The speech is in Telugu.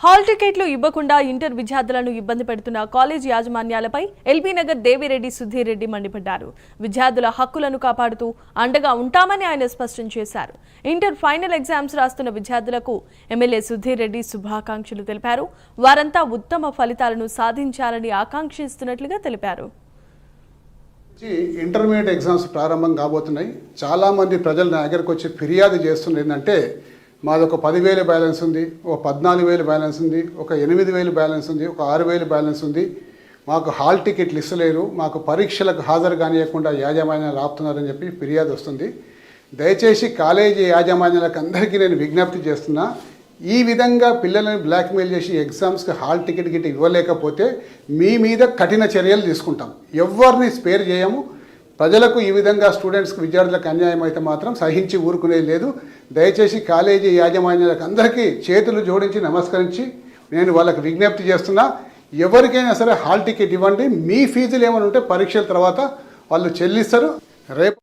హాల్ టికెట్లు ఇవ్వకుండా ఇంటర్ విద్యార్థులను ఇబ్బంది పెడుతున్న కాలేజీ యాజమాన్యాలపై ఎల్బీ నగర్ దేవిరెడ్డి సుధీర్ రెడ్డి మండిపడ్డారు. విద్యార్థుల హక్కులను కాపాడుతూ అండగా ఉంటామని ఆయన స్పష్టం చేశారు. ఇంటర్ ఫైనల్ ఎగ్జామ్స్ రాస్తున్న విద్యార్థులకు ఎమ్మెల్యే సుధీర్ రెడ్డి శుభాకాంక్షలు తెలిపారు. వారంతా ఉత్తమ ఫలితాలను సాధించాలని ఆకాంక్షిస్తున్నట్లుగా తెలిపారు. ఇంటర్మీడియట్ ఎగ్జామ్స్ ప్రారంభం కాబోతున్నాయి. చాలామంది ప్రజలు నా దగ్గరకు వచ్చి ఫిర్యాదు చేస్తున్నారు ఏంటంటే, మాది ఒక 10,000 బ్యాలెన్స్ ఉంది, ఒక 14,000 బ్యాలెన్స్ ఉంది, ఒక 8,000 బ్యాలెన్స్ ఉంది, ఒక 6,000 బ్యాలెన్స్ ఉంది, మాకు హాల్ టికెట్లు ఇస్తలేరు, మాకు పరీక్షలకు హాజరు కానియకుండా యాజమాన్యాలు ఆపుతున్నారని చెప్పి ఫిర్యాదు వస్తుంది. దయచేసి కాలేజీ యాజమాన్యాలకు అందరికీ నేను విజ్ఞప్తి చేస్తున్నా, ఈ విధంగా పిల్లలను బ్లాక్మెయిల్ చేసి ఎగ్జామ్స్కి హాల్ టికెట్ గిట్ ఇవ్వలేకపోతే మీ మీద కఠిన చర్యలు తీసుకుంటాం. ఎవరిని స్పేర్ చేయము. ప్రజలకు ఈ విధంగా స్టూడెంట్స్కి విద్యార్థులకు అన్యాయం అయితే మాత్రం సహించి ఊరుకునేది లేదు. దయచేసి కాలేజీ యాజమాన్యాలకు అందరికీ చేతులు జోడించి నమస్కరించి నేను వాళ్ళకి విజ్ఞప్తి చేస్తున్నా, ఎవరికైనా సరే హాల్ టికెట్ ఇవ్వండి. మీ ఫీజులు ఏమైనా ఉంటే పరీక్షల తర్వాత వాళ్ళు చెల్లిస్తారు. రేపు